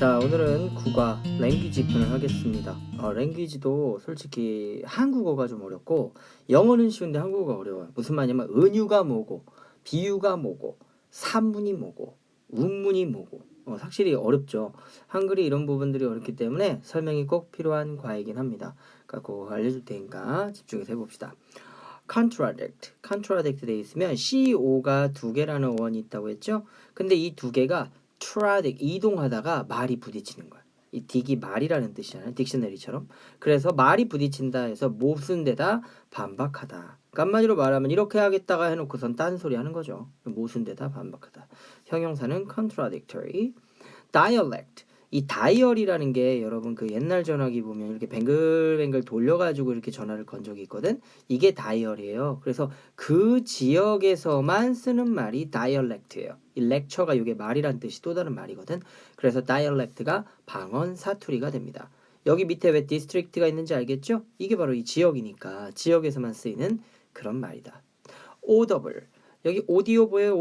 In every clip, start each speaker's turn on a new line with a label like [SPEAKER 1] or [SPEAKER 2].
[SPEAKER 1] 자, 오늘은 국어, 랭귀지 편을 하겠습니다. 랭귀지도 솔직히 한국어가 좀 어렵고 영어는 쉬운데 한국어가 어려워요. 무슨 말이냐면 은유가 뭐고 비유가 뭐고 사문이 뭐고 운문이 뭐고 확실히 어렵죠. 한글이 이런 부분들이 어렵기 때문에 설명이 꼭 필요한 과이긴 합니다. 그러니까 그거 알려줄 테니까 집중해서 해봅시다. contradict 돼 있으면 CO가 두 개라는 어원이 있다고 했죠. 근데 이 두 개가 이동하다가 말이 부딪히는 거야. 이 딕이 말이라는 뜻이잖아요. 딕셔너리처럼. 그래서 말이 부딪힌다 해서 못쓴 데다 반박하다. 그러니까 한마디로 말하면 이렇게 하겠다가 해놓고선 딴소리 하는 거죠. 못쓴 데다 반박하다. 형용사는 contradictory. dialect. 이 다이얼이라는 게 여러분 그 옛날 전화기 보면 이렇게 뱅글뱅글 돌려가지고 이렇게 전화를 건 적이 있거든. 이게 다이얼이에요. 그래서 그 지역에서만 쓰는 말이 다이얼렉트예요. 이 렉처가 이게 말이란 뜻이 또 다른 말이거든. 그래서 다이얼렉트가 방언 사투리가 됩니다. 여기 밑에 왜 디스트릭트가 있는지 알겠죠? 이게 바로 이 지역이니까 지역에서만 쓰이는 그런 말이다. 오더블. 여기 오디오 보여요?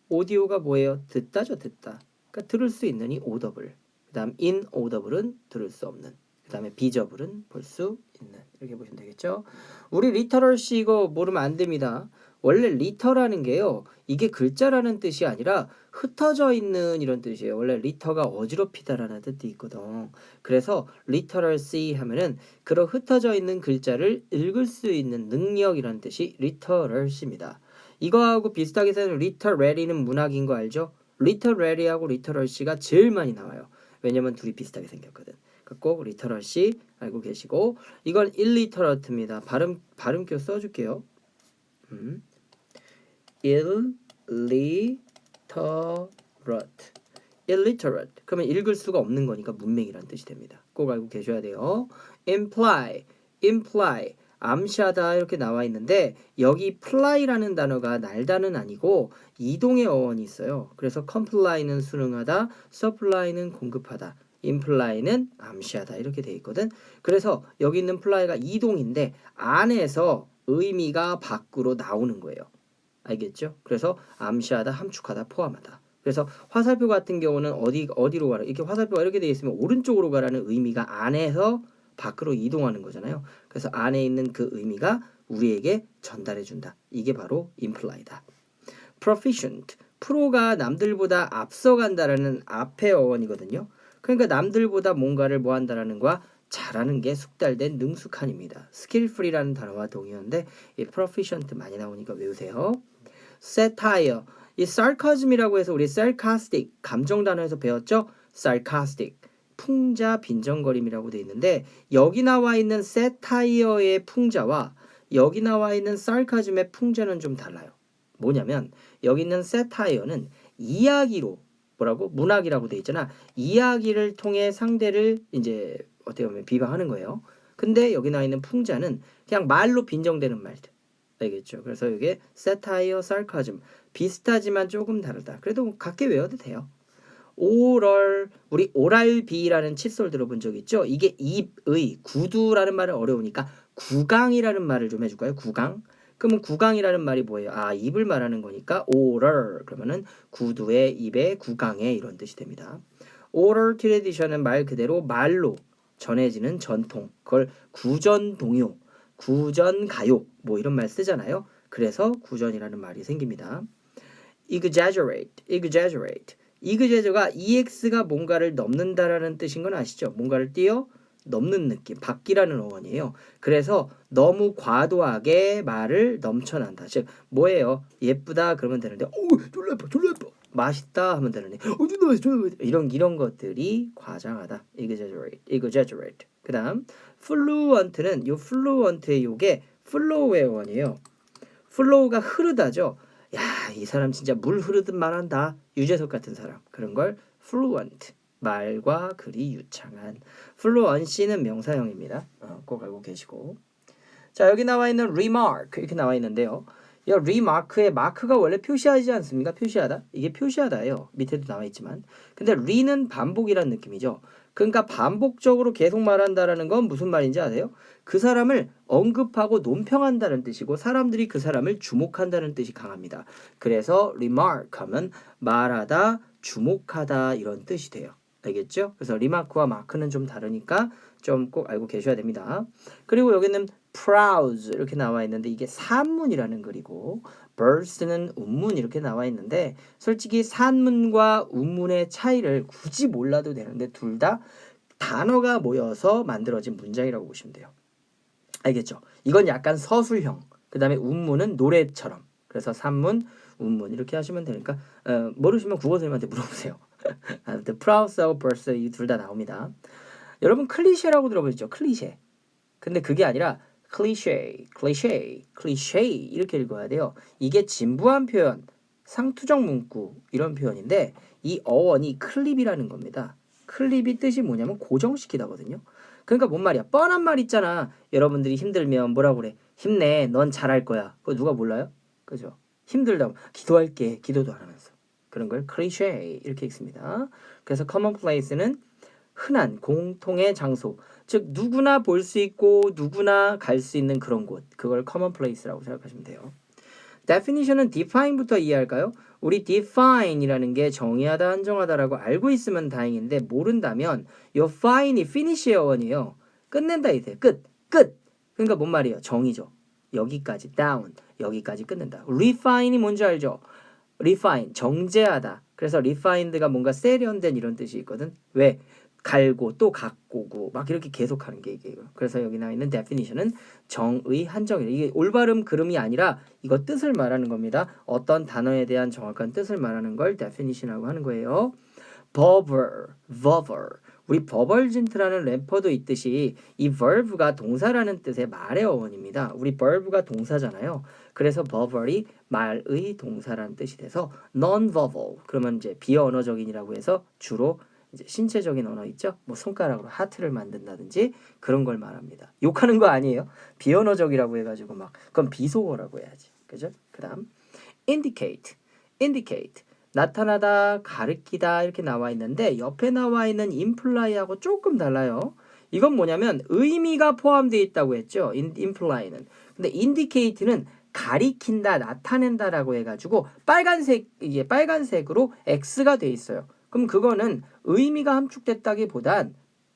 [SPEAKER 1] 오디오가 뭐예요? 듣다죠, 듣다. 그러니까 들을 수 있는 이 오더블. 그 다음 inaudible은 들을 수 없는. 그 다음에 비저블은 볼 수 있는. 이렇게 보시면 되겠죠. 우리 리터럴시 이거 모르면 안 됩니다. 원래 리터라는 게요. 이게 글자라는 뜻이 아니라 흩어져 있는 이런 뜻이에요. 원래 리터가 어지럽히다라는 뜻도 있거든. 그래서 리터럴시 하면은 그런 흩어져 있는 글자를 읽을 수 있는 능력이라는 뜻이 리터럴시입니다. 이거하고 비슷하게 쓰는 리터레리는 문학인 거 알죠? 리터레리하고 리터럴시가 제일 많이 나와요. 왜냐면 둘이 비슷하게 생겼거든. 꼭 리터럴시 알고 계시고 이건 illiterate입니다. 발음표 써줄게요. illiterate. illiterate. 그러면 읽을 수가 없는 거니까 문맹이라는 뜻이 됩니다. 꼭 알고 계셔야 돼요. imply. 암시하다 이렇게 나와 있는데 여기 fly라는 단어가 날다는 아니고 이동의 어원이 있어요. 그래서 comply는 수능하다, supply는 공급하다, imply는 암시하다 이렇게 돼 있거든. 그래서 여기 있는 fly가 이동인데 안에서 의미가 밖으로 나오는 거예요. 알겠죠? 그래서 암시하다, 함축하다, 포함하다. 그래서 화살표 같은 경우는 어디로 가라. 이렇게 화살표가 이렇게 돼 있으면 오른쪽으로 가라는 의미가 안에서 밖으로 이동하는 거잖아요. 그래서 안에 있는 그 의미가 우리에게 전달해 준다. 이게 바로 imply다. proficient. 프로가 남들보다 앞서간다라는 앞의 어원이거든요. 그러니까 남들보다 뭔가를 뭐 한다라는 거와 잘하는 게 숙달된 능숙한입니다. skillful이라는 단어와 동의어인데 이 proficient 많이 나오니까 외우세요. satire. 이 sarcasm이라고 해서 우리 sarcastic 감정 단어에서 배웠죠? sarcastic. 풍자 빈정거림이라고 돼 있는데 여기 나와 있는 satire의 풍자와 여기 나와 있는 sarcasm의 풍자는 좀 달라요. 뭐냐면 여기 있는 satire는 이야기로 뭐라고? 문학이라고 돼 있잖아. 이야기를 통해 상대를 이제 어떻게 보면 비방하는 거예요. 근데 여기 나와 있는 풍자는 그냥 말로 빈정대는 말들. 알겠죠? 그래서 이게 satire, sarcasm 비슷하지만 조금 다르다. 그래도 같게 외워도 돼요. 오럴, 우리 오랄비라는 칫솔 들어본 적 있죠? 이게 입의 구두라는 말은 어려우니까 구강이라는 말을 좀 해줄까요? 구강. 그러면 구강이라는 말이 뭐예요? 입을 말하는 거니까 오럴 그러면은 구두의 입의 구강에 이런 뜻이 됩니다. 오럴 트레디션은 말 그대로 말로 전해지는 전통. 그걸 구전동요, 구전가요 뭐 이런 말 쓰잖아요. 그래서 구전이라는 말이 생깁니다. exaggerate. exagger가 ex가 뭔가를 넘는다라는 뜻인 건 아시죠? 뭔가를 넘는 느낌, 바뀌라는 어원이에요. 그래서 너무 과도하게 말을 넘쳐난다. 즉 뭐예요? 예쁘다 그러면 되는데 졸라 예뻐. 맛있다 하면 되는데 이런 것들이 과장하다. exaggerate. 그다음 fluent는 요 fluent의 요게 flow의 어원이에요. flow가 흐르다죠. 야, 이 사람 진짜 물 흐르듯 말한다. 유재석 같은 사람. 그런 걸 fluent. 말과 글이 유창한. fluency는 명사형입니다. 꼭 알고 계시고. 자, 여기 나와 있는 remark 이렇게 나와 있는데요. 이 remark의 마크가 원래 표시하지 않습니까? 표시하다. 이게 표시하다예요. 밑에도 나와 있지만. 근데 re는 반복이라는 느낌이죠. 그러니까 반복적으로 계속 말한다라는 건 무슨 말인지 아세요? 그 사람을 언급하고 논평한다는 뜻이고 사람들이 그 사람을 주목한다는 뜻이 강합니다. 그래서 remark 하면 말하다, 주목하다 이런 뜻이 돼요. 알겠죠? 그래서 리마크와 마크는 좀 다르니까 좀 꼭 알고 계셔야 됩니다. 그리고 여기는 proud 이렇게 나와 있는데 이게 산문이라는 글이고 burst는 운문 이렇게 나와 있는데 솔직히 산문과 운문의 차이를 굳이 몰라도 되는데 둘 다 단어가 모여서 만들어진 문장이라고 보시면 돼요. 알겠죠? 이건 약간 서술형. 그 다음에 운문은 노래처럼. 그래서 산문, 운문 이렇게 하시면 되니까 모르시면 국어 선생님한테 물어보세요. The proud so burst 이 둘 다 나옵니다. 여러분 클리셰라고 들어보셨죠? 클리셰. 근데 그게 아니라 클리셰 이렇게 읽어야 돼요. 이게 진부한 표현, 상투적 문구 이런 표현인데 이 어원이 클립이라는 겁니다. 클립이 뜻이 뭐냐면 고정시키다거든요. 그러니까 뭔 말이야? 뻔한 말 있잖아. 여러분들이 힘들면 뭐라고 그래? 힘내, 넌 잘할 거야. 그거 누가 몰라요? 그죠? 힘들다. 기도할게. 기도도 안 하면서. 그런 걸 클리셰 이렇게 읽습니다. 그래서 commonplace는 흔한 공통의 장소, 즉 누구나 볼 수 있고 누구나 갈 수 있는 그런 곳, 그걸 commonplace라고 생각하시면 돼요. definition은 define부터 이해할까요? 우리 define이라는 게 정의하다, 한정하다라고 알고 있으면 다행인데 모른다면 요 fine이 finish의 어원이에요. 끝낸다 이제 끝. 그러니까 뭔 말이에요? 정의죠. 여기까지 down, 여기까지 끝낸다. refine이 뭔지 알죠? refine, 정제하다. 그래서 refined가 뭔가 세련된 이런 뜻이 있거든. 왜? 갈고 또 가꾸고 막 이렇게 계속하는 게 이게요. 그래서 여기 나와 있는 definition은 정의 한정이래. 이게 올바름 그름이 아니라 이거 뜻을 말하는 겁니다. 어떤 단어에 대한 정확한 뜻을 말하는 걸 definition이라고 하는 거예요. verbal. 우리 버벌진트라는 래퍼도 있듯이 이 verb가 동사라는 뜻의 말의 어원입니다. 우리 verb가 동사잖아요. 그래서 verbal이 말의 동사라는 뜻이 돼서 non-verbal. 그러면 이제 비언어적인이라고 해서 주로 이제 신체적인 언어 있죠? 뭐 손가락으로 하트를 만든다든지 그런 걸 말합니다. 욕하는 거 아니에요. 비언어적이라고 해가지고 막 그건 비속어라고 해야지. 그죠? 그다음 indicate. 나타나다, 가리키다 이렇게 나와 있는데 옆에 나와 있는 imply하고 조금 달라요. 이건 뭐냐면 의미가 포함되어 있다고 했죠. imply는. 근데 indicate는 가리킨다, 나타낸다라고 해가지고 이게 빨간색으로 X가 돼 있어요. 그럼 그거는 의미가 함축됐다기보단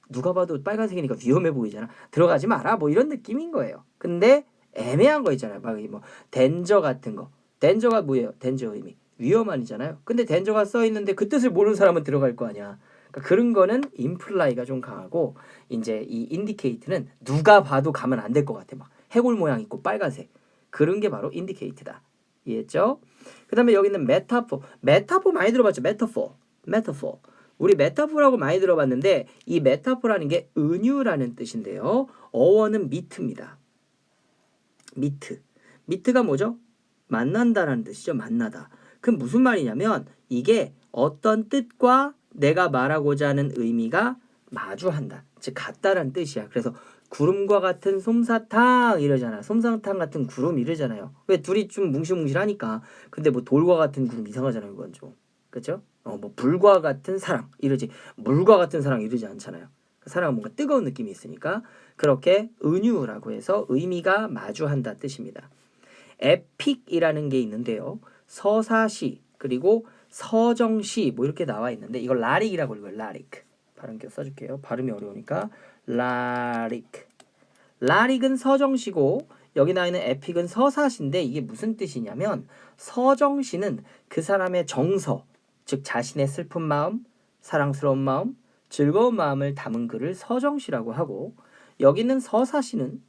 [SPEAKER 1] 누가 봐도 빨간색이니까 위험해 보이잖아. 들어가지 마라. 뭐 이런 느낌인 거예요. 근데 애매한 거 있잖아요. 막 뭐 덴저 같은 거. 덴저가 뭐예요? 덴저 의미. 위험한이잖아요. 근데 덴저가 써 있는데 그 뜻을 모르는 사람은 들어갈 거 아니야. 그러니까 그런 거는 imply가 좀 강하고 이제 이 indicate는 누가 봐도 가면 안 될 것 같아. 막 해골 모양 있고 빨간색. 그런 게 바로 indicate다. 이해했죠? 그다음에 여기는 메타포 많이 들어봤죠? 메타포. 우리 메타포라고 많이 들어봤는데 이 메타포라는 게 은유라는 뜻인데요. 어원은 미트입니다. 미트가 뭐죠? 만난다라는 뜻이죠. 만나다. 그럼 무슨 말이냐면 이게 어떤 뜻과 내가 말하고자 하는 의미가 마주한다. 즉 같다라는 뜻이야. 그래서 구름과 같은 솜사탕 이러잖아. 솜사탕 같은 구름 이러잖아요. 왜 둘이 좀 뭉실뭉실하니까. 근데 뭐 돌과 같은 구름 이상하잖아요. 그건 좀. 그렇죠? 뭐 불과 같은 사랑 이러지. 물과 같은 사랑 이러지 않잖아요. 사랑은 뭔가 뜨거운 느낌이 있으니까 그렇게 은유라고 해서 의미가 마주한다 뜻입니다. 에픽이라는 게 있는데요. 서사시 그리고 서정시 뭐 이렇게 나와 있는데 이걸 라릭이라고 읽어요. 라릭. 발음 써줄게요. 발음이 어려우니까 라릭은 서정시고 여기 나와 있는 에픽은 서사시인데 이게 무슨 뜻이냐면 서정시는 그 사람의 정서 즉 자신의 슬픈 마음, 사랑스러운 마음, 즐거운 마음을 담은 글을 서정시라고 하고 여기는 서사시는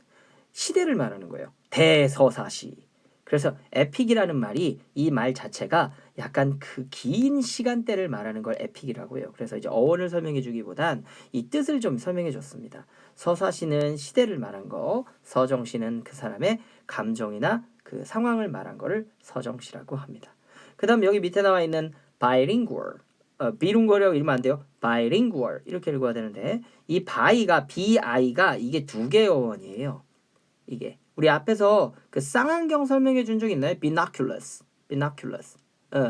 [SPEAKER 1] 시대를 말하는 거예요. 대서사시. 그래서 에픽이라는 말이 이 말 자체가 약간 그 긴 시간대를 말하는 걸 에픽이라고 해요. 그래서 이제 어원을 설명해 주기보단 이 뜻을 좀 설명해 줬습니다. 서사시는 시대를 말한 거, 서정시는 그 사람의 감정이나 그 상황을 말한 거를 서정시라고 합니다. 그다음 여기 밑에 나와 있는 bilingual. 비lingual이라고 읽으면 안 돼요. bilingual 이렇게 읽어야 되는데 이 bi가 이게 두 개의 어원이에요. 이게 우리 앞에서 그 쌍안경 설명해 준 적 있나요? binoculars.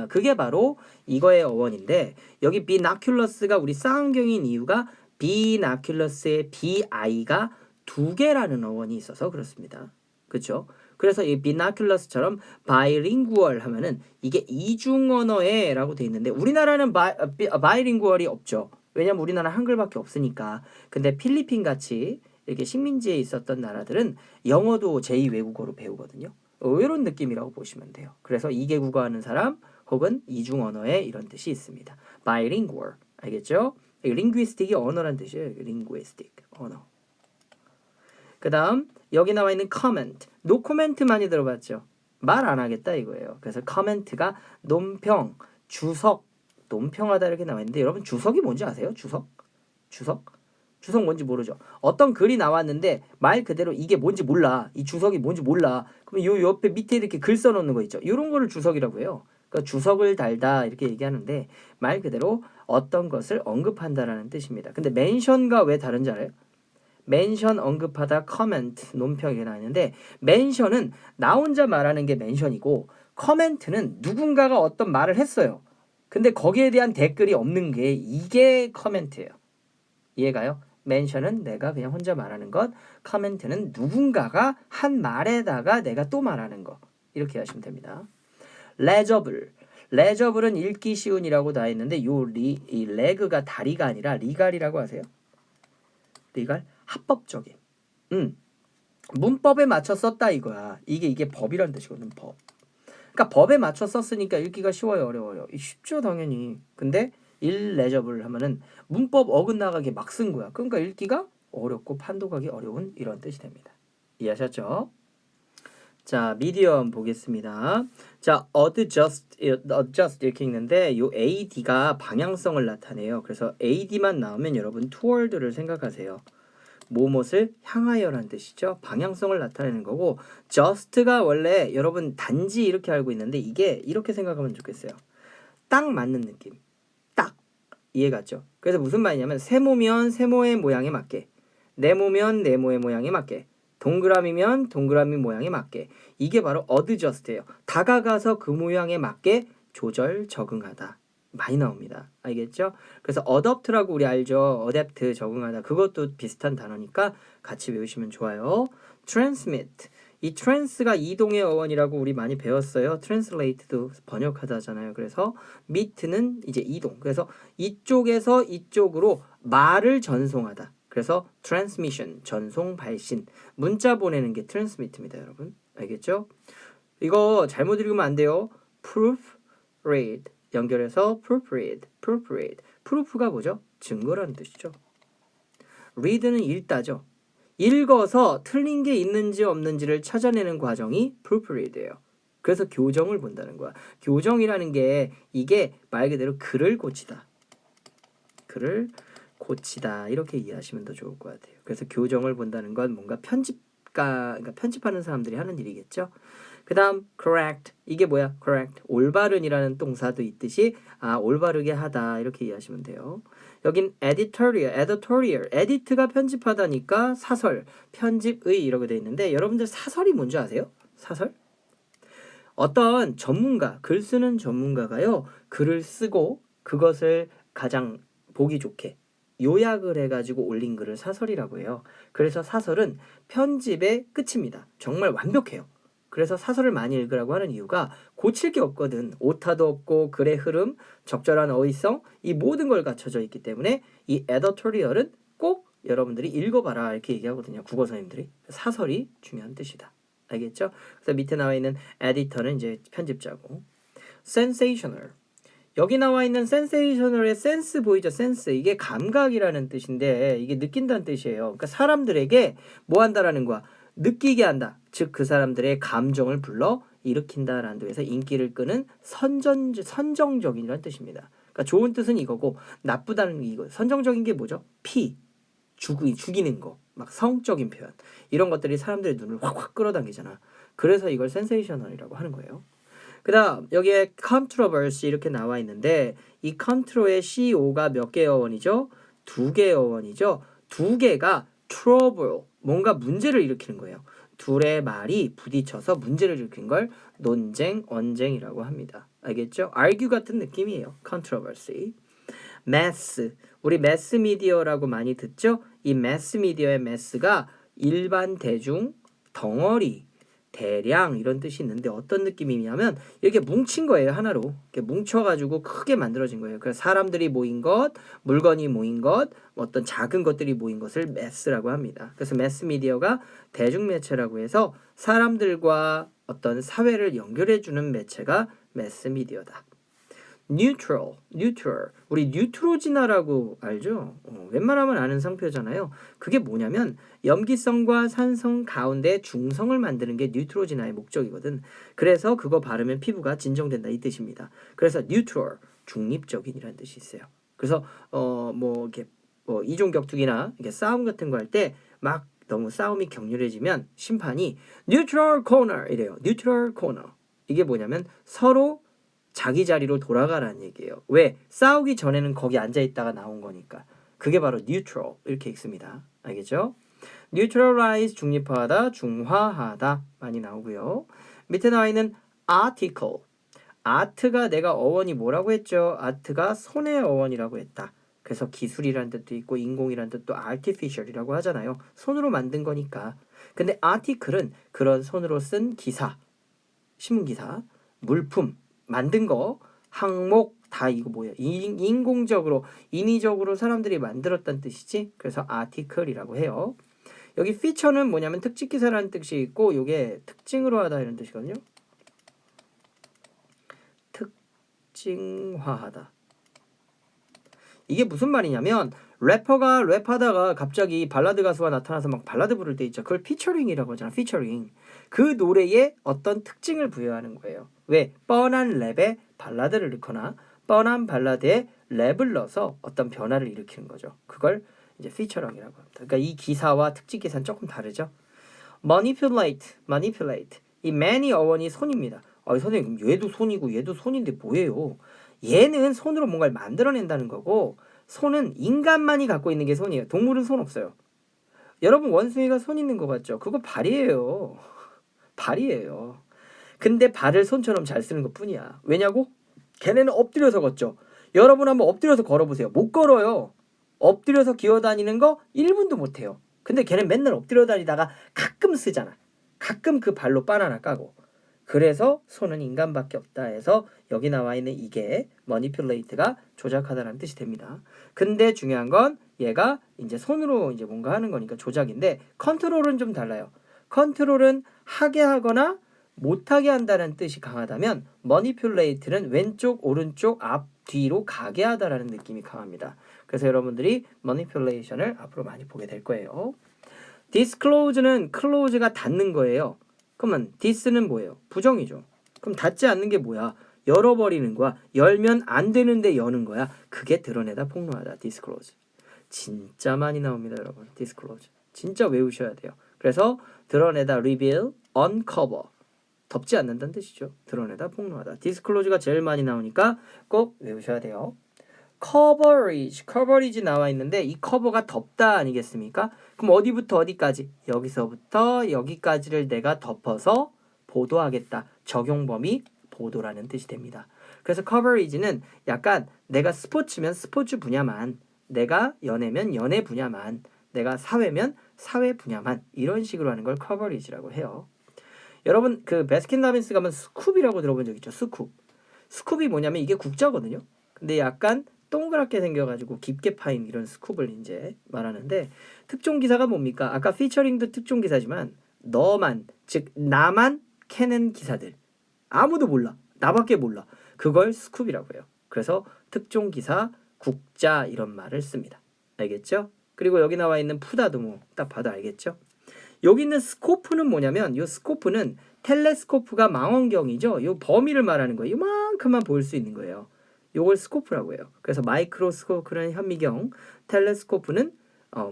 [SPEAKER 1] 그게 바로 이거의 어원인데 여기 binoculars가 우리 쌍안경인 이유가 binoculars의 bi가 두 개라는 어원이 있어서 그렇습니다. 그렇죠? 그래서 이 binoculars처럼 bilingual 하면은 이게 이중 언어에라고 돼 있는데 우리나라는 bilingual이 없죠. 왜냐면 우리나라 한글밖에 없으니까. 근데 필리핀 같이 이렇게 식민지에 있었던 나라들은 영어도 제2 외국어로 배우거든요. 이런 느낌이라고 보시면 돼요. 그래서 2개 국어 하는 사람 혹은 이중 언어에 이런 뜻이 있습니다. bilingual. 알겠죠? linguistic이 언어란 뜻이에요. linguistic. 언어. 그 다음 여기 나와 있는 comment. no comment 많이 들어봤죠? 말 안 하겠다 이거예요. 그래서 comment가 논평, 주석, 논평하다 이렇게 나와 있는데 여러분 주석이 뭔지 아세요? 주석? 주석? 주석 뭔지 모르죠. 어떤 글이 나왔는데 말 그대로 이게 뭔지 몰라. 이 주석이 뭔지 몰라. 그럼 요 옆에 밑에 이렇게 글 써놓는 거 있죠. 이런 거를 주석이라고 해요. 그러니까 주석을 달다 이렇게 얘기하는데 말 그대로 어떤 것을 언급한다라는 뜻입니다. 근데 멘션과 왜 다른지 알아요? 멘션 언급하다 커멘트 논평이 나왔는데 멘션은 나 혼자 말하는 게 멘션이고 커멘트는 누군가가 어떤 말을 했어요. 근데 거기에 대한 댓글이 없는 게 이게 커멘트예요. 이해가요? 멘션은 내가 그냥 혼자 말하는 것, 커멘트는 누군가가 한 말에다가 내가 또 말하는 거. 이렇게 하시면 됩니다. 레저블. 레저블은 읽기 쉬운이라고 나와 있는데 이 레그가 다리가 아니라 리갈이라고 하세요. 리갈? 합법적인. 문법에 맞춰 썼다 이거야. 이게 법이란 뜻이거든. 법. 그러니까 법에 맞춰 썼으니까 읽기가 쉬워요, 어려워요? 쉽죠, 당연히. 근데 일레저블 하면은 문법 어긋나가게 막 쓴 거야. 그러니까 읽기가 어렵고 판독하기 어려운 이런 뜻이 됩니다. 이해하셨죠? 자, 미디엄 보겠습니다. 자, adjust 이렇게 읽는데 요 ad가 방향성을 나타내요. 그래서 ad만 나오면 여러분 toward를 생각하세요. 무엇을 향하여라는 뜻이죠. 방향성을 나타내는 거고 just가 원래 여러분 단지 이렇게 알고 있는데 이게 이렇게 생각하면 좋겠어요. 딱 맞는 느낌. 딱. 이해갔죠? 그래서 무슨 말이냐면 세모면 세모의 모양에 맞게 네모면 네모의 모양에 맞게 동그라미면 동그라미 모양에 맞게 이게 바로 adjust예요. 다가가서 그 모양에 맞게 조절 적응하다. 많이 나옵니다. 알겠죠? 그래서 adopt라고 우리 알죠? adapt 적응하다. 그것도 비슷한 단어니까 같이 외우시면 좋아요. transmit. 이 trans가 이동의 어원이라고 우리 많이 배웠어요. translate도 번역하다잖아요. 그래서 meet는 이제 이동. 그래서 이쪽에서 이쪽으로 말을 전송하다. 그래서 transmission, 전송, 발신. 문자 보내는 게 transmit입니다, 여러분. 알겠죠? 이거 잘못 읽으면 안 돼요. proofread. 연결해서 proofread. proof가 뭐죠? 증거라는 뜻이죠. read는 읽다죠. 읽어서 틀린 게 있는지 없는지를 찾아내는 과정이 proofread예요. 그래서 교정을 본다는 거야. 교정이라는 게 이게 말 그대로 글을 고치다. 글을 고치다 이렇게 이해하시면 더 좋을 것 같아요. 그래서 교정을 본다는 건 뭔가 그러니까 편집하는 사람들이 하는 일이겠죠. 그 다음 correct. 이게 뭐야? correct. 올바른이라는 동사도 있듯이 올바르게 하다 이렇게 이해하시면 돼요. 여긴 editorial. edit가 편집하다니까 사설, 편집의 이라고 되어 있는데 여러분들 사설이 뭔지 아세요? 사설? 어떤 전문가, 글 쓰는 전문가가요. 글을 쓰고 그것을 가장 보기 좋게 요약을 해가지고 올린 글을 사설이라고 해요. 그래서 사설은 편집의 끝입니다. 정말 완벽해요. 그래서 사설을 많이 읽으라고 하는 이유가 고칠 게 없거든. 오타도 없고 글의 흐름, 적절한 어휘성 이 모든 걸 갖춰져 있기 때문에 이 editorial은 꼭 여러분들이 읽어봐라 이렇게 얘기하거든요. 국어 선생님들이. 사설이 중요한 뜻이다. 알겠죠? 그래서 밑에 나와 있는 editor는 이제 편집자고. sensational. 여기 나와 있는 sensational의 sense 보이죠? sense. 이게 감각이라는 뜻인데 이게 느낀다는 뜻이에요. 그러니까 사람들에게 뭐 한다라는 거야? 느끼게 한다. 즉 그 사람들의 감정을 불러 일으킨다라는 뜻에서 인기를 끄는 선정적인이라는 뜻입니다. 그러니까 좋은 뜻은 이거고 나쁘다는 이거. 선정적인 게 뭐죠? 죽이는 거. 막 성적인 표현. 이런 것들이 사람들의 눈을 확확 끌어당기잖아. 그래서 이걸 sensational이라고 하는 거예요. 그 다음 여기에 controversy 이렇게 나와 있는데 이 contro의 CO가 몇 개의 어원이죠? 2개의 어원이죠. 2개가 trouble, 뭔가 문제를 일으키는 거예요. 둘의 말이 부딪혀서 문제를 일으킨 걸 논쟁, 언쟁이라고 합니다. 알겠죠? argue 같은 느낌이에요. controversy. mass, 우리 매스미디어라고 많이 듣죠? 이 매스미디어의 매스가 일반 대중, 덩어리, 대량 이런 뜻이 있는데 어떤 느낌이냐면 이렇게 뭉친 거예요. 하나로. 이렇게 뭉쳐가지고 크게 만들어진 거예요. 그래서 사람들이 모인 것, 물건이 모인 것, 어떤 작은 것들이 모인 것을 매스라고 합니다. 그래서 매스 미디어가 대중매체라고 해서 사람들과 어떤 사회를 연결해주는 매체가 매스 미디어다. neutral. 우리 뉴트로지나라고 알죠? 웬만하면 아는 상표잖아요. 그게 뭐냐면 염기성과 산성 가운데 중성을 만드는 게 뉴트로지나의 목적이거든. 그래서 그거 바르면 피부가 진정된다 이 뜻입니다. 그래서 neutral, 중립적인이라는 뜻이 있어요. 그래서 뭐 이렇게 뭐 이종 격투기나 이렇게 싸움 같은 거 할 때 막 너무 싸움이 격렬해지면 심판이 neutral corner 이래요. neutral corner. 이게 뭐냐면 서로 자기 자리로 돌아가라는 얘기예요. 왜? 싸우기 전에는 거기 앉아있다가 나온 거니까. 그게 바로 neutral 이렇게 읽습니다. 알겠죠? neutralize 중립화하다, 중화하다 많이 나오고요. 밑에 나와 있는 article. 아트가 내가 어원이 뭐라고 했죠? 아트가 손의 어원이라고 했다. 그래서 기술이라는 뜻도 있고 인공이라는 뜻도 artificial이라고 하잖아요. 손으로 만든 거니까. 근데 article은 그런 손으로 쓴 기사, 신문기사, 물품, 만든 거, 항목 다 이거 뭐야? 인공적으로, 인위적으로 사람들이 만들었다는 뜻이지. 그래서 article이라고 해요. 여기 feature는 뭐냐면 특징 기사라는 뜻이 있고 이게 특징으로 하다 이런 뜻이거든요. 특징화하다. 이게 무슨 말이냐면 래퍼가 랩하다가 갑자기 발라드 가수가 나타나서 막 발라드 부를 때 있죠. 그걸 피처링이라고 하잖아. 피처링. 그 노래에 어떤 특징을 부여하는 거예요. 왜? 뻔한 랩에 발라드를 넣거나 뻔한 발라드에 랩을 넣어서 어떤 변화를 일으키는 거죠. 그걸 이제 피처링이라고 합니다. 그러니까 이 기사와 특징 기사는 조금 다르죠. manipulate. 이 man이 어원이 손입니다. 선생님 얘도 손이고 얘도 손인데 뭐예요? 얘는 손으로 뭔가를 만들어낸다는 거고 손은 인간만이 갖고 있는 게 손이에요. 동물은 손 없어요. 여러분 원숭이가 손 있는 거 같죠? 그거 발이에요. 발이에요. 근데 발을 손처럼 잘 쓰는 것 뿐이야. 왜냐고? 걔네는 엎드려서 걷죠. 여러분 한번 엎드려서 걸어보세요. 못 걸어요. 엎드려서 기어다니는 거 1분도 못해요. 근데 걔는 맨날 엎드려 다니다가 가끔 쓰잖아. 가끔 그 발로 바나나 까고. 그래서 손은 인간밖에 없다 해서 여기 나와 있는 이게 manipulate가 조작하다라는 뜻이 됩니다. 근데 중요한 건 얘가 이제 손으로 이제 뭔가 하는 거니까 조작인데 컨트롤은 좀 달라요. 컨트롤은 하게 하거나 못하게 한다는 뜻이 강하다면 manipulate는 왼쪽, 오른쪽, 앞, 뒤로 가게 하다라는 느낌이 강합니다. 그래서 여러분들이 manipulation을 앞으로 많이 보게 될 거예요. disclose는 close가 닫는 거예요. 그러면 this는 뭐예요? 부정이죠. 그럼 닫지 않는 게 뭐야? 열어버리는 거야. 열면 안 되는데 여는 거야. 그게 드러내다 폭로하다. disclose. 진짜 많이 나옵니다, 여러분. disclose. 진짜 외우셔야 돼요. 그래서 드러내다 reveal, uncover. 덮지 않는다는 뜻이죠. 드러내다 폭로하다. disclose가 제일 많이 나오니까 꼭 외우셔야 돼요. coverage 나와 있는데 이 cover가 덮다 아니겠습니까? 그럼 어디부터 어디까지? 여기서부터 여기까지를 내가 덮어서 보도하겠다. 적용 범위 보도라는 뜻이 됩니다. 그래서 coverage는 약간 내가 스포츠면 스포츠 분야만, 내가 연예면 연예 분야만, 내가 사회면 사회 분야만 이런 식으로 하는 걸 coverage라고 해요. 여러분 그 베스킨라빈스 가면 스쿱이라고 들어본 적 있죠? 스쿱이 뭐냐면 이게 국자거든요. 근데 약간 동그랗게 생겨가지고 깊게 파인 이런 스쿱을 이제 말하는데 특종 기사가 뭡니까? 아까 피처링도 특종 기사지만 너만 즉 나만 캐는 기사들 아무도 몰라 나밖에 몰라 그걸 스쿱이라고 해요. 그래서 특종 기사 국자 이런 말을 씁니다. 알겠죠? 그리고 여기 나와 있는 푸다도 뭐 딱 봐도 알겠죠? 여기 있는 스코프는 뭐냐면 이 스코프는 텔레스코프가 망원경이죠. 이 범위를 말하는 거예요. 이만큼만 보일 수 있는 거예요. 요걸 스코프라고 해요. 그래서 마이크로스코프는 현미경, 텔레스코프는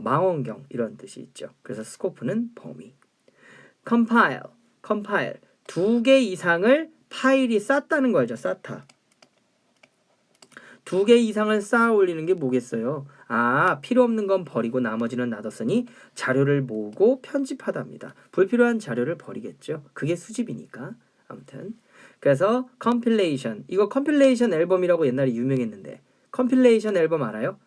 [SPEAKER 1] 망원경 이런 뜻이 있죠. 그래서 스코프는 범위. compile 두 개 이상을 파일이 쌓다는 거 알죠? 쌓다. 두 개 이상을 쌓아 올리는 게 뭐겠어요? 필요 없는 건 버리고 나머지는 놔뒀으니 자료를 모으고 편집하답니다. 불필요한 자료를 버리겠죠. 그게 수집이니까. 아무튼 그래서 컴필레이션 이거 컴필레이션 앨범이라고 옛날에 유명했는데 컴필레이션 앨범 알아요?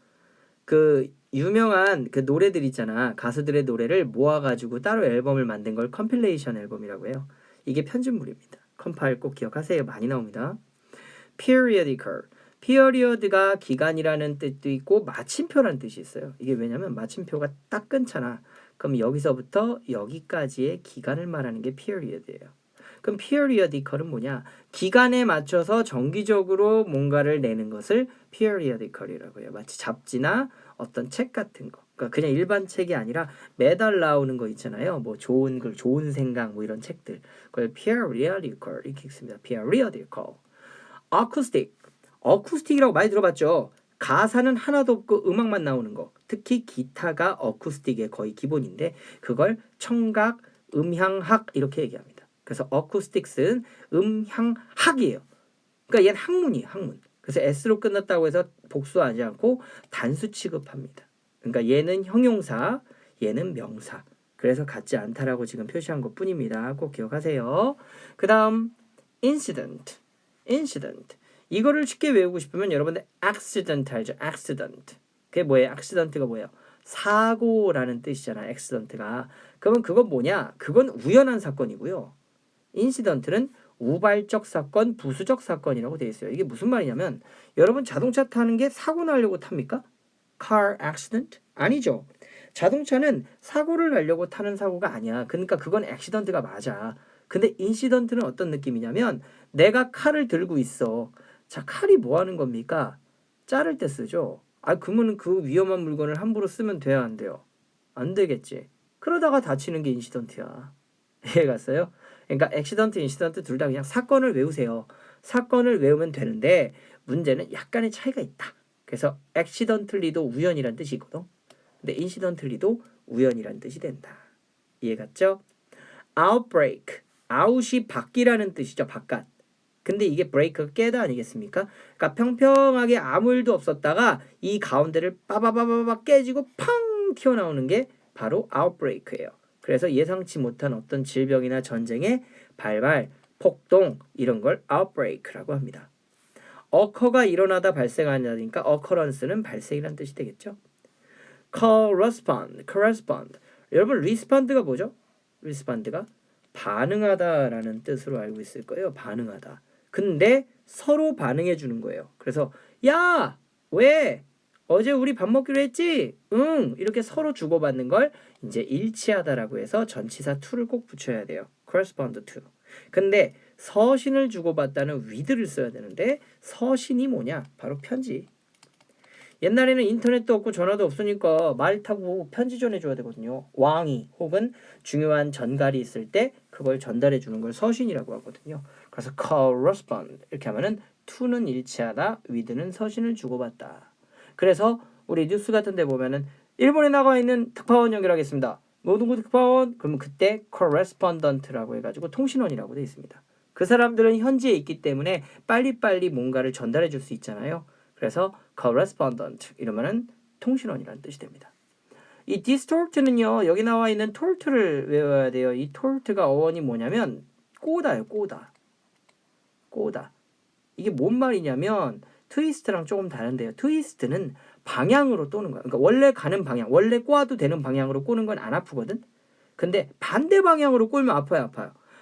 [SPEAKER 1] 그 유명한 그 노래들 있잖아. 가수들의 노래를 모아가지고 따로 앨범을 만든 걸 컴필레이션 앨범이라고 해요. 이게 편집물입니다. 컴파일 꼭 기억하세요. 많이 나옵니다. periodical. period가 기간이라는 뜻도 있고 마침표라는 뜻이 있어요. 이게 왜냐면 마침표가 딱 끊잖아. 그럼 여기서부터 여기까지의 기간을 말하는 게 period예요. 그럼 periodical은 뭐냐? 기간에 맞춰서 정기적으로 뭔가를 내는 것을 periodical이라고 해요. 마치 잡지나 어떤 책 같은 거. 그러니까 그냥 일반 책이 아니라 매달 나오는 거 있잖아요. 뭐 좋은 글, 좋은 생각 뭐 이런 책들. 그걸 periodical 이렇게 읽습니다. periodical. acoustic. 어쿠스틱이라고 많이 들어봤죠. 가사는 하나도 없고 음악만 나오는 거. 특히 기타가 어쿠스틱의 거의 기본인데 그걸 청각, 음향학 이렇게 얘기합니다. 그래서 어쿠스틱스는 음향학이에요. 그러니까 얘는 학문이에요. 학문. 그래서 S로 끝났다고 해서 복수하지 않고 단수 취급합니다. 그러니까 얘는 형용사, 얘는 명사. 그래서 같지 않다라고 지금 표시한 것 뿐입니다. 꼭 기억하세요. 그 다음 incident. incident. 이거를 쉽게 외우고 싶으면 여러분들 accident 알죠? accident. 그게 뭐예요? accident가 뭐예요? 사고라는 뜻이잖아. accident가. 그러면 그건 뭐냐? 그건 우연한 사건이고요. 인시던트는 우발적 사건, 부수적 사건이라고 되어 있어요. 이게 무슨 말이냐면 여러분 자동차 타는 게 사고 나려고 탑니까? car accident? 아니죠. 자동차는 사고를 내려고 타는 사고가 아니야. 그러니까 그건 accident가 맞아. 근데 인시던트는 어떤 느낌이냐면 내가 칼을 들고 있어. 자, 칼이 뭐 하는 겁니까? 자를 때 쓰죠. 아, 그러면 그 위험한 물건을 함부로 쓰면 돼야 안 돼요? 안 되겠지. 그러다가 다치는 게 인시던트야. 이해 갔어요? 그러니까 액시던트, 인시던트 둘 다 그냥 사건을 외우세요. 사건을 외우면 되는데 문제는 약간의 차이가 있다. 그래서 accidentally도 우연이란 뜻이 있거든. 근데 incidentally도 우연이란 뜻이 된다. 이해 갔죠? outbreak. out이 밖이라는 뜻이죠. 바깥. 근데 이게 break가 깨다 아니겠습니까? 그러니까 평평하게 아무 일도 없었다가 이 가운데를 빠바바바바 깨지고 팡 튀어나오는 게 바로 outbreak예요. 그래서 예상치 못한 어떤 질병이나 전쟁의 발발, 폭동 이런 걸 outbreak라고 합니다. occur가 일어나다 발생하니까 occurrence는 발생이라는 뜻이 되겠죠. correspond. 여러분 respond가 뭐죠? respond가 반응하다라는 뜻으로 알고 있을 거예요. 반응하다. 근데 서로 반응해 주는 거예요. 그래서 야, 왜? 어제 우리 밥 먹기로 했지? 응. 이렇게 서로 주고받는 걸 이제 일치하다라고 해서 전치사 to를 꼭 붙여야 돼요. correspond to. 근데 서신을 주고받다는 with를 써야 되는데 서신이 뭐냐? 바로 편지. 옛날에는 인터넷도 없고 전화도 없으니까 말 타고 편지 전해줘야 되거든요. 왕이 혹은 중요한 전갈이 있을 때 그걸 전달해 주는 걸 서신이라고 하거든요. 그래서 correspond 이렇게 하면은 to는 일치하다, with는 서신을 주고받다. 그래서 우리 뉴스 같은 데 보면은 일본에 나가 있는 특파원 연결하겠습니다. 모든 특파원 그러면 그때 correspondent라고 해가지고 통신원이라고 돼 있습니다. 그 사람들은 현지에 있기 때문에 빨리빨리 뭔가를 전달해 줄 수 있잖아요. 그래서 correspondent 이러면은 통신원이라는 뜻이 됩니다. 이 distort는요. 여기 나와 있는 tort를 외워야 돼요. 이 tort가 어원이 뭐냐면 꼬다요. 꼬다. 이게 뭔 말이냐면 트위스트랑 조금 다른데요. 트위스트는 방향으로 또는 거야. 그러니까 원래 가는 방향, 원래 꼬아도 되는 방향으로 꼬는 건 안 아프거든. 근데 반대 방향으로 꼬면 아파요.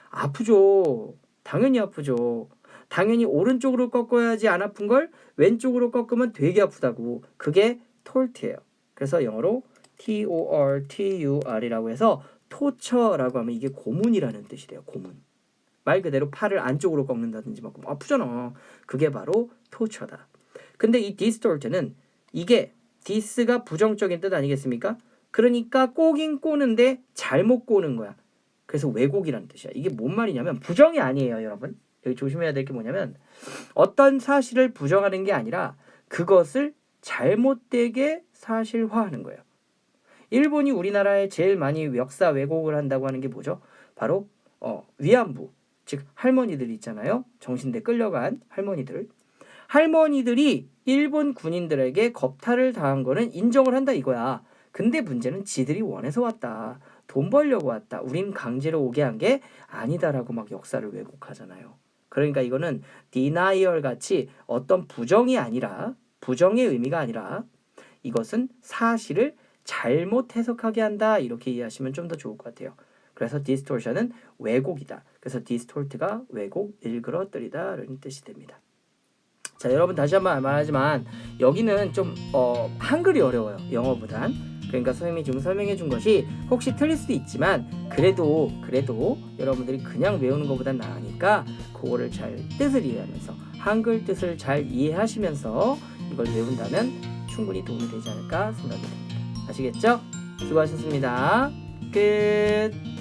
[SPEAKER 1] 아프죠. 당연히 아프죠. 당연히 오른쪽으로 꺾어야지 안 아픈 걸 왼쪽으로 꺾으면 되게 아프다고. 그게 tort예요. 그래서 영어로 tortur이라고 해서 토처라고 하면 이게 고문이라는 뜻이 돼요. 고문. 말 그대로 팔을 안쪽으로 꺾는다든지 막 아프잖아. 그게 바로 torture다. 근데 이 distort는 이게 dis가 부정적인 뜻 아니겠습니까? 그러니까 꼬긴 꼬는데 잘못 꼬는 거야. 그래서 왜곡이라는 뜻이야. 이게 뭔 말이냐면 부정이 아니에요, 여러분. 여기 조심해야 될 게 뭐냐면 어떤 사실을 부정하는 게 아니라 그것을 잘못되게 사실화하는 거예요. 일본이 우리나라에 제일 많이 역사 왜곡을 한다고 하는 게 뭐죠? 바로 위안부, 즉 할머니들 있잖아요. 정신대 끌려간 할머니들이 일본 군인들에게 겁탈을 당한 거는 인정을 한다 이거야. 근데 문제는 지들이 원해서 왔다. 돈 벌려고 왔다. 우린 강제로 오게 한 게 아니다라고 막 역사를 왜곡하잖아요. 그러니까 이거는 denial 같이 어떤 부정의 의미가 아니라 이것은 사실을 잘못 해석하게 한다. 이렇게 이해하시면 좀 더 좋을 것 같아요. 그래서 distortion은 왜곡이다. 그래서 distort가 왜곡, 일그러뜨리다 라는 뜻이 됩니다. 자, 여러분 다시 한번 말하지만 여기는 좀 한글이 어려워요. 영어보단. 그러니까 선생님이 지금 설명해 준 것이 혹시 틀릴 수도 있지만 그래도 여러분들이 그냥 외우는 것보단 나으니까 그거를 잘 뜻을 이해하면서 한글 뜻을 잘 이해하시면서 이걸 외운다면 충분히 도움이 되지 않을까 생각이 듭니다. 아시겠죠? 수고하셨습니다. 끝.